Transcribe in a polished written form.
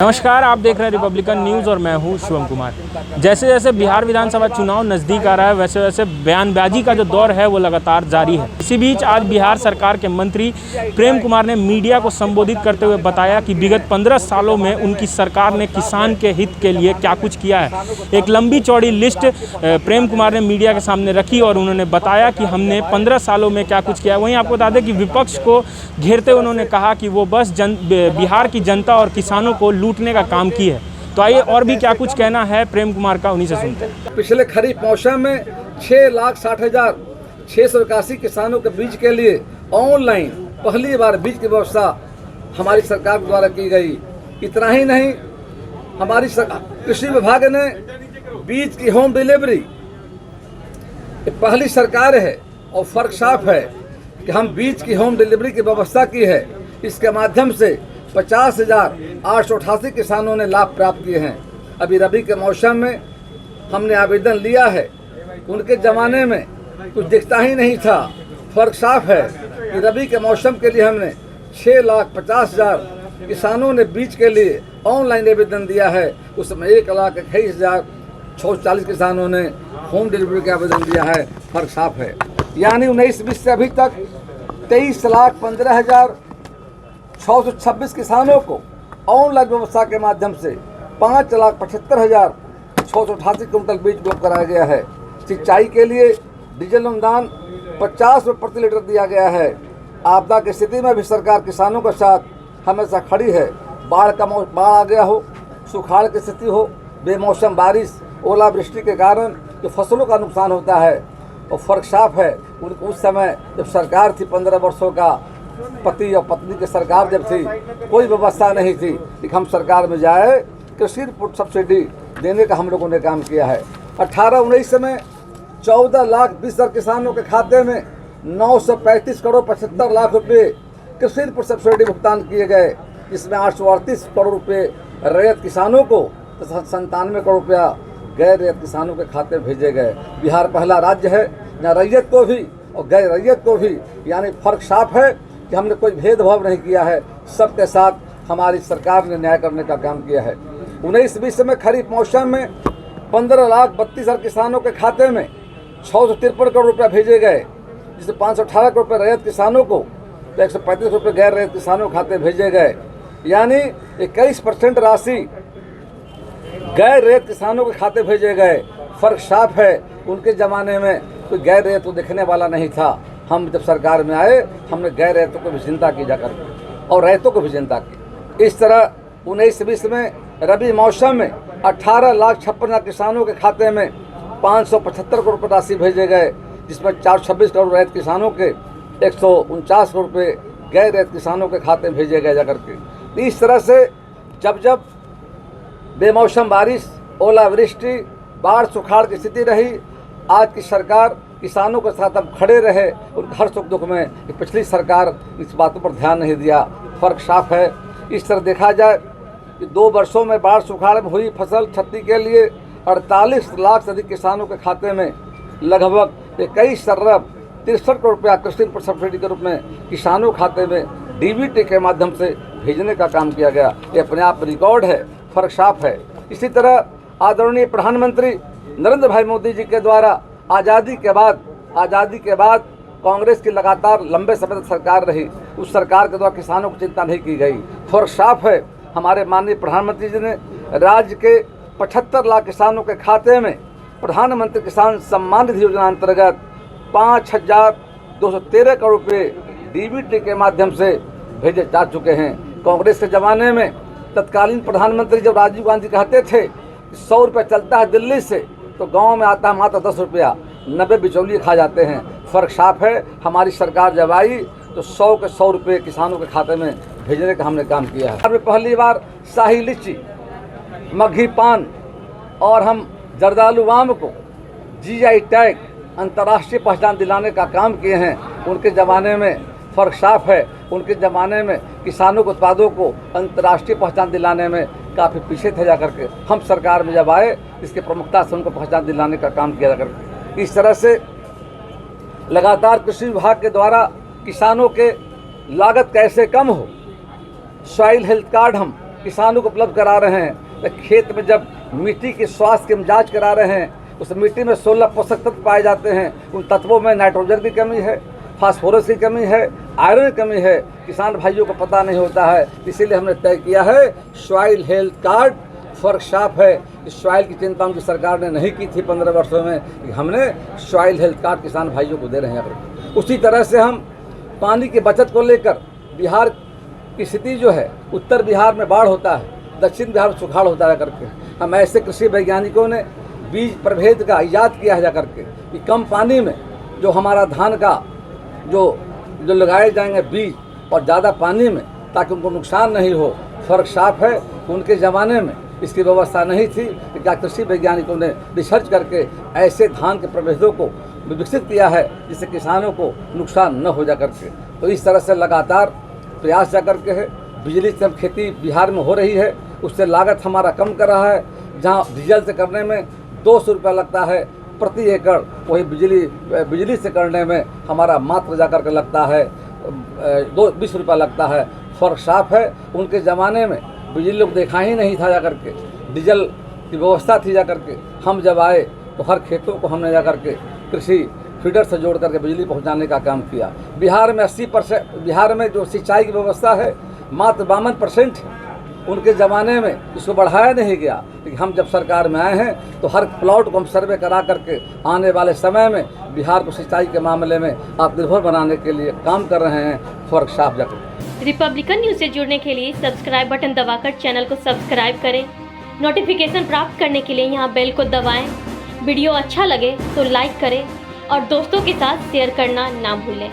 नमस्कार, आप देख रहे हैं रिपब्लिकन न्यूज़ और मैं हूं शिवम कुमार। जैसे जैसे बिहार विधानसभा चुनाव नज़दीक आ रहा है वैसे वैसे बयानबाजी का जो दौर है वो लगातार जारी है। इसी बीच आज बिहार सरकार के मंत्री प्रेम कुमार ने मीडिया को संबोधित करते हुए बताया कि विगत 15 सालों में उनकी सरकार ने किसान के हित के लिए क्या कुछ किया है। एक लंबी चौड़ी लिस्ट प्रेम कुमार ने मीडिया के सामने रखी और उन्होंने बताया कि हमने 15 सालों में क्या कुछ किया है। वहीं आपको बता दें कि विपक्ष को घेरते हुए उन्होंने कहा कि वो बस बिहार की जनता और किसानों को लूटने का काम की है। तो आइए और भी क्या कुछ कहना है प्रेम कुमार का, उन्हीं से सुनते हैं। पिछले खरीफ मौसम में 6,60,681 किसानों के बीज के लिए ऑनलाइन पहली बार बीज की व्यवस्था हमारी सरकार द्वारा की गई। इतना ही नहीं, हमारी कृषि विभाग ने बीज की होम डिलीवरी पहली सरकार है और फर्क साफ है कि हम बीज की होम डिलीवरी की व्यवस्था की है। इसके माध्यम से 50,888 किसानों ने लाभ प्राप्त किए हैं। अभी रबी के मौसम में हमने आवेदन लिया है, उनके ज़माने में कुछ दिखता ही नहीं था। फर्क साफ है कि रबी के मौसम के लिए हमने 6,50,000 किसानों ने बीज के लिए ऑनलाइन आवेदन दिया है। उसमें 1,21,640 किसानों ने होम डिलीवरी का आवेदन दिया है। फर्क साफ है, यानी 19-20 से अभी तक 23,15,626 किसानों को ऑनलाइन व्यवस्था के माध्यम से 5,75,688 क्विंटल बीज उपलब्ध कराया गया है। सिंचाई के लिए डीजल अनुदान 50 रुपये प्रति लीटर दिया गया है। आपदा की स्थिति में भी सरकार किसानों के साथ हमेशा खड़ी है। बाढ़ आ गया हो, सुखाड़ की स्थिति हो, बेमौसम बारिश, ओलावृष्टि के कारण जो फसलों का नुकसान होता है, और फर्क साफ है। उस समय जब सरकार थी 15 वर्षों का, पति और पत्नी की सरकार जब थी, कोई व्यवस्था नहीं थी कि हम सरकार में जाए। कृषि इनपुट सब्सिडी देने का हम लोगों ने काम किया है। 18-19 में 14,20,000 किसानों के खाते में 935 करोड़ 75 लाख रुपए कृषि इनपुट सब्सिडी भुगतान किए गए, जिसमें 838 करोड़ रुपए रैयत किसानों को तथा 97 करोड़ रुपया गैर रैयत किसानों के खाते में भेजे गए। बिहार पहला राज्य है जहाँ रैयत को भी और गैर रैयत को भी, यानी फर्क साफ है कि हमने कोई भेदभाव नहीं किया है। सबके साथ हमारी सरकार ने न्याय करने का काम किया है। 19-20 में खरीफ मौसम में 15,32,000 किसानों के खाते में 653 करोड़ रुपये भेजे गए, जिससे 518 करोड़ रुपये रैयत किसानों को, तो 135 रुपये गैर रैयत किसानों के खाते भेजे गए। यानी 21% राशि गैर रैयत किसानों के खाते भेजे गए। फर्क साफ है, उनके ज़माने में कोई गैर रैयत को देखने वाला नहीं था। हम जब सरकार में आए, हमने गैर रैयतों को भी चिंता की जाकर और रैयतों को भी चिंता की। इस तरह 19-20 में रबी मौसम में 18,56,000 किसानों के खाते में 575 करोड़ रुपये राशि भेजे गए, जिसमें 426 करोड़ रैयत किसानों के, 149 करोड़ रुपये गैर रैयत किसानों के खाते में भेजे गए जाकर के। इस तरह से जब जब बेमौसम बारिश, ओलावृष्टि, बाढ़, सुखाड़ की स्थिति रही, आज की सरकार किसानों के साथ अब खड़े रहे उनके हर सुख दुख में। पिछली सरकार इस बातों पर ध्यान नहीं दिया। फर्क साफ है। इस तरह देखा जाए कि 2 वर्षों में बाढ़ सुखाड़ में हुई फसल क्षति के लिए 48 लाख से अधिक किसानों के खाते में लगभग 21,63 करोड़ रुपया कृषि इनपुट सब्सिडी के रूप में किसानों के खाते में डीबीटी के माध्यम से भेजने का काम किया गया। ये अपने आप रिकॉर्ड है। फर्क साफ है। इसी तरह आदरणीय प्रधानमंत्री नरेंद्र भाई मोदी जी के द्वारा आज़ादी के बाद कांग्रेस की लगातार लंबे समय तक सरकार रही, उस सरकार के द्वारा किसानों की चिंता नहीं की गई। फर्क साफ है। हमारे माननीय प्रधानमंत्री जी ने राज्य के 75 लाख किसानों के खाते में प्रधानमंत्री किसान सम्मान निधि योजना अंतर्गत 5,213 करोड़ रुपये डीबीटी के माध्यम से भेजे जा चुके हैं। कांग्रेस के ज़माने में तत्कालीन प्रधानमंत्री जब राजीव गांधी कहते थे 100 रुपये चलता है दिल्ली से, तो गांव में आता है मात्र 10 रुपया, 90 बिचौलिए खा जाते हैं। फर्क साफ है। हमारी सरकार जब आई तो 100 के 100 रुपये किसानों के खाते में भेजने का हमने काम किया है। हमने पहली बार शाही लीची, मघी पान और हम जर्दालू आम को GI टैग अंतर्राष्ट्रीय पहचान दिलाने का काम किए हैं। उनके ज़माने में फर्क साफ है। उनके ज़माने में किसानों के उत्पादों को अंतर्राष्ट्रीय पहचान दिलाने में काफ़ी पीछे थे जाकर के। हम सरकार में जब आए, इसके प्रमुखता से उनको पहचान दिलाने का काम किया जाकर के। इस तरह से लगातार कृषि विभाग के द्वारा किसानों के लागत कैसे कम हो, सॉइल हेल्थ कार्ड हम किसानों को उपलब्ध करा रहे हैं। तो खेत में जब मिट्टी के स्वास्थ्य की जांच करा रहे हैं, उस मिट्टी में 16 पोषक तत्व पाए जाते हैं। उन तत्वों में नाइट्रोजन की कमी है, फास्फोरस की कमी है, आयरन की कमी है। किसान भाइयों को पता नहीं होता है, इसीलिए हमने तय किया है सॉइल हेल्थ कार्ड। फर्क साफ है कि सॉइल की चिंता उनकी सरकार ने नहीं की थी 15 वर्षों में, कि हमने सॉइल हेल्थ कार्ड किसान भाइयों को दे रहे हैं। उसी तरह से हम पानी की बचत को लेकर, बिहार की स्थिति जो है, उत्तर बिहार में बाढ़ होता है, दक्षिण बिहार में सुखाड़ होता है करके, हम ऐसे कृषि वैज्ञानिकों ने बीज प्रभेद का इजाद किया है जाकर के कि कम पानी में जो हमारा धान का जो लगाए जाएंगे बीज, और ज़्यादा पानी में, ताकि उनको नुकसान नहीं हो। फर्क साफ है कि उनके ज़माने में इसकी व्यवस्था नहीं थी, कि क्या कृषि वैज्ञानिकों ने रिसर्च करके ऐसे धान के प्रभेदों को विकसित किया है जिससे किसानों को नुकसान न हो जा करके। तो इस तरह से लगातार प्रयास जा करके है। बिजली से हम खेती बिहार में हो रही है, उससे लागत हमारा कम कर रहा है। जहाँ डीजल से करने में 200 रुपया लगता है प्रति एकड़, वही बिजली से करने में हमारा मात्र जा कर के लगता है 20 रुपया लगता है। फ़र्क साफ है। उनके ज़माने में बिजली लोग देखा ही नहीं था, जा कर के डीजल की व्यवस्था थी। जा कर के हम जब आए तो हर खेतों को हमने जा कर के कृषि फीडर से जोड़ करके बिजली पहुंचाने का काम किया। बिहार में 80%, बिहार में जो सिंचाई की व्यवस्था है मात्र 52% है। उनके ज़माने में इसको बढ़ाया नहीं गया, लेकिन हम जब सरकार में आए हैं तो हर प्लॉट को हम सर्वे करा करके आने वाले समय में बिहार को सिंचाई के मामले में आत्मनिर्भर बनाने के लिए काम कर रहे हैं। फर्क साफ जाकर। रिपब्लिकन न्यूज़ से जुड़ने के लिए सब्सक्राइब बटन दबाकर चैनल को सब्सक्राइब करें। नोटिफिकेशन प्राप्त करने के लिए यहाँ बेल को दबाएं। वीडियो अच्छा लगे तो लाइक करें और दोस्तों के साथ शेयर करना ना भूलें।